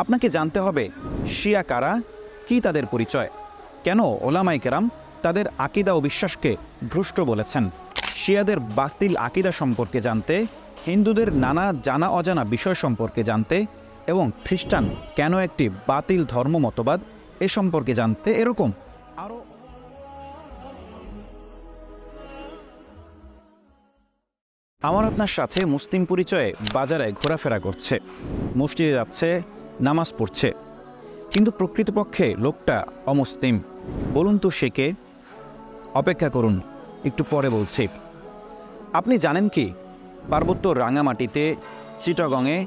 আপনাকে জানতে হবে শিয়া কারা, কি তাদের পরিচয়, কেন ওলামায়ে কেরাম তাদের আকীদা ও বিশ্বাসকে ভ্রষ্ট বলেছেন। শিয়াদের বাতিল আকীদা সম্পর্কে জানতে, হিন্দুদের নানা জানা অজানা বিষয় সম্পর্কে জানতে এবং খ্রিস্টান কেন একটি বাতিল ধর্ম মতবাদ এ সম্পর্কে জানতে এরকম আরও আমার আপনার সাথে মুসলিম পরিচয়ে বাজারে ঘোরাফেরা করছে, মসজিদে যাচ্ছে, নামাজ পড়ছে, কিন্তু প্রকৃতপক্ষে লোকটা অমুসলিম। বলুন তো সে কে? অপেক্ষা করুন, একটু পরে বলছি। আপনি জানেন কি, পার্বত্য রাঙামাটিতে, চিটাগংয়ে,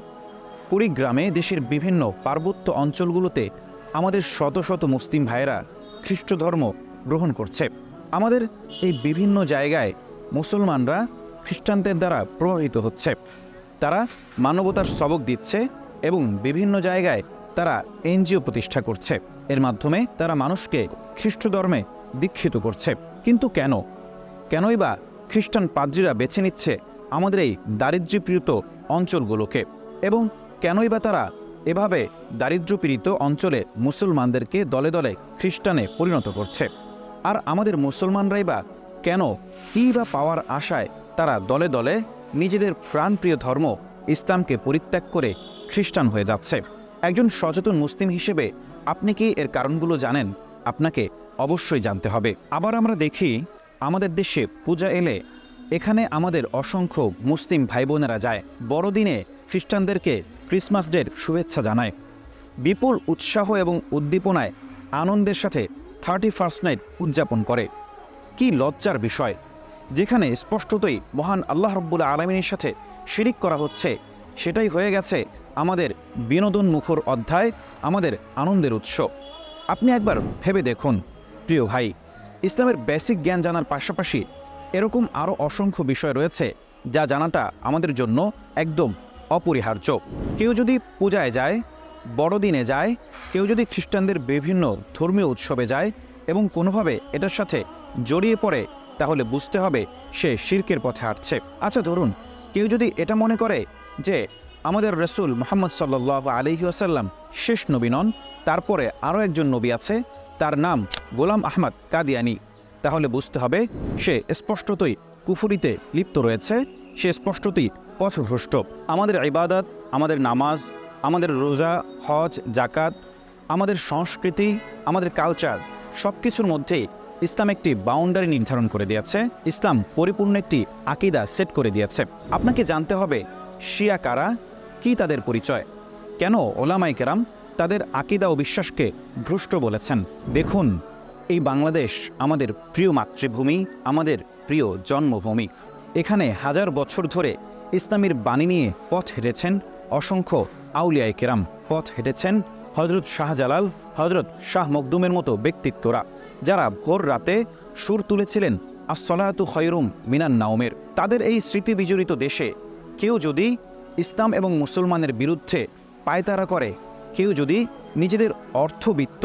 কুড়িগ্রামে, দেশের বিভিন্ন পার্বত্য অঞ্চলগুলোতে আমাদের শত শত মুসলিম ভাইয়েরা খ্রিস্ট ধর্ম গ্রহণ করছে। আমাদের এই বিভিন্ন জায়গায় মুসলমানরা খ্রিস্টানদের দ্বারা প্রভাবিত হচ্ছে। তারা মানবতার সবক দিচ্ছে এবং বিভিন্ন জায়গায় তারা এনজিও প্রতিষ্ঠা করছে। এর মাধ্যমে তারা মানুষকে খ্রিস্ট ধর্মে দীক্ষিত করছে। কিন্তু কেনই বা খ্রিস্টান পাদ্রীরা বেছে নিচ্ছে আমাদের এই দারিদ্র্যপীড়িত অঞ্চলগুলোকে, এবং কেনই বা তারা এভাবে দারিদ্র্যপীড়িত অঞ্চলে মুসলমানদেরকে দলে দলে খ্রিস্টানে পরিণত করছে? আর আমাদের মুসলমানরাই বা কেন, কী বা পাওয়ার আশায় তারা দলে দলে নিজেদের প্রাণপ্রিয় ধর্ম ইসলামকে পরিত্যাগ করে খ্রিস্টান হয়ে যাচ্ছে? একজন সচেতন মুসলিম হিসেবে আপনি কি এর কারণগুলো জানেন? আপনাকে অবশ্যই জানতে হবে। আবার আমরা দেখি আমাদের দেশে পূজা এলে এখানে আমাদের অসংখ্য মুসলিম ভাই বোনেরা যায়, বড়দিনে খ্রিস্টানদেরকে ক্রিসমাস ডের শুভেচ্ছা জানায়, বিপুল উৎসাহ এবং উদ্দীপনায় আনন্দের সাথে 31st নাইট উদযাপন করে। কি লজ্জার বিষয়, যেখানে স্পষ্টতই মহান আল্লাহ রাব্বুল আলামিনের সাথে শিরিক করা হচ্ছে, সেটাই হয়ে গেছে আমাদের বিনোদন মুখর অধ্যায়, আমাদের আনন্দের উৎস। আপনি একবার ভেবে দেখুন প্রিয় ভাই, ইসলামের বেসিক জ্ঞান জানার পাশাপাশি এরকম আরও অসংখ্য বিষয় রয়েছে যা জানাটা আমাদের জন্য একদম অপরিহার্য। কেউ যদি পূজায় যায়, বড়দিনে যায়, কেউ যদি খ্রিস্টানদের বিভিন্ন ধর্মীয় উৎসবে যায় এবং কোনোভাবে এটার সাথে জড়িয়ে পড়ে, তাহলে বুঝতে হবে সে শিরকের পথে হাঁটছে। আচ্ছা ধরুন, কেউ যদি এটা মনে করে যে আমাদের রাসূল মুহাম্মদ সাল্লাল্লাহু আলাইহি ওয়াসাল্লাম শেষ নবী নন, তারপরে আরও একজন নবী আছে, তার নাম গোলাম আহমদ কাদিয়ানি, তাহলে বুঝতে হবে সে স্পষ্টতই কুফরিতে লিপ্ত রয়েছে, সে স্পষ্টতই পথভ্রষ্ট। আমাদের ইবাদত, আমাদের নামাজ, আমাদের রোজা, হজ, জাকাত, আমাদের সংস্কৃতি, আমাদের কালচার, সব কিছুর মধ্যেই ইসলাম একটি বাউন্ডারি নির্ধারণ করে দিয়েছে। ইসলাম পরিপূর্ণ একটি আকীদা সেট করে দিয়েছে। আপনাকে জানতে হবে শিয়া কারা, কি তাদের পরিচয়, কেন ওলামায়ে কেরাম তাদের আকীদা ও বিশ্বাসকে ভ্রষ্ট বলেছেন। দেখুন, এই বাংলাদেশ আমাদের প্রিয় মাতৃভূমি, আমাদের প্রিয় জন্মভূমি। এখানে হাজার বছর ধরে ইসলামের বাণী নিয়ে পথ হেঁটেছেন অসংখ্য আউলিয়ায়ে কেরাম, পথ হেঁটেছেন হজরত শাহজালাল, হজরত শাহ মখদুমের মতো ব্যক্তিত্বরা, যারা ভোর রাতে সুর তুলেছিলেন আস-সলাতু খায়রুম মিনান নাওমের। তাদের এই স্মৃতি বিজড়িত দেশে কেউ যদি ইসলাম এবং মুসলমানের বিরুদ্ধে পায়তারা করে, কেউ যদি নিজেদের অর্থবিত্ত,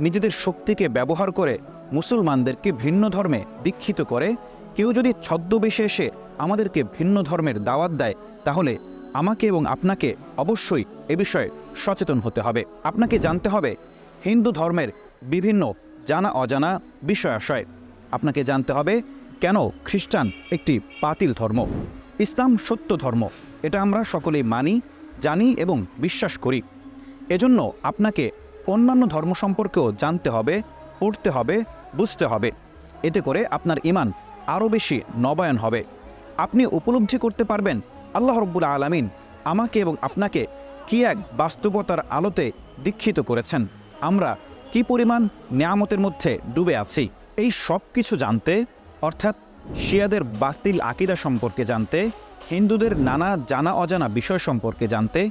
নিজেদের শক্তিকে ব্যবহার করে মুসলমানদেরকে ভিন্ন ধর্মে দীক্ষিত করে, কেউ যদি ছদ্মবেশে এসে আমাদেরকে ভিন্ন ধর্মের দাওয়াত দেয়, তাহলে আমাকে এবং আপনাকে অবশ্যই এ বিষয়ে সচেতন হতে হবে। আপনাকে জানতে হবে হিন্দু ধর্মের বিভিন্ন জানা অজানা বিষয়াশয়। আপনাকে জানতে হবে কেন খ্রিস্টান একটি বাতিল ধর্ম, ইসলাম সত্য ধর্ম, এটা আমরা সকলেই মানি, জানি এবং বিশ্বাস করি। এজন্য আপনাকে অন্যান্য ধর্ম সম্পর্কেও জানতে হবে, পড়তে হবে, বুঝতে হবে। এতে করে আপনার ঈমান আরও বেশি নবায়ন হবে। আপনি উপলব্ধি করতে পারবেন আল্লাহ রাব্বুল আলামিন আমাকে এবং আপনাকে কি এক বাস্তবতার আলোতে দীক্ষিত করেছেন, আমরা কি পরিমাণ নিয়ামতের মধ্যে ডুবে আছি। এই সব কিছু জানতে, অর্থাৎ শিয়াদের বাতিল আকীদা সম্পর্কে জানতে, হিন্দুদের নানা জানা অজানা বিষয় সম্পর্কে জানতে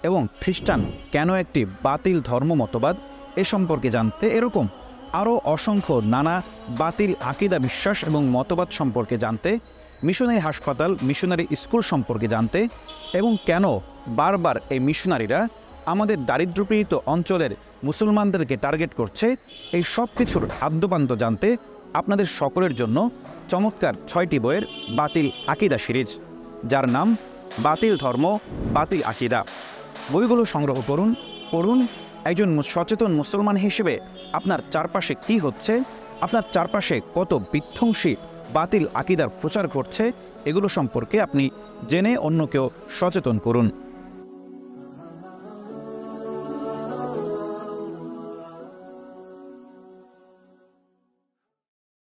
এবং খ্রিস্টান কেন একটি বাতিল ধর্ম মতবাদ এ সম্পর্কে জানতে, এরকম আরও অসংখ্য নানা বাতিল আকীদা বিশ্বাস এবং মতবাদ সম্পর্কে জানতে, মিশনারি হাসপাতাল, মিশনারি স্কুল সম্পর্কে জানতে, এবং কেন বারবার এই মিশনারিরা আমাদের দারিদ্র্যপীড়িত অঞ্চলের মুসলমানদেরকে টার্গেট করছে, এই সব কিছুর আদ্যপান্ত জানতে আপনাদের সকলের জন্য চমৎকার 6টি বইয়ের বাতিল আকীদা সিরিজ, যার নাম বাতিল ধর্ম, বাতিল আকীদা। বইগুলো সংগ্রহ করুন, পড়ুন, একজন সচেতন মুসলমান হিসেবে আপনার চারপাশে কী হচ্ছে, আপনার চারপাশে কত বিধ্বংসী বাতিল আকিদার প্রচার ঘটছে, এগুলো সম্পর্কে আপনি জেনে অন্যকেও সচেতন করুন।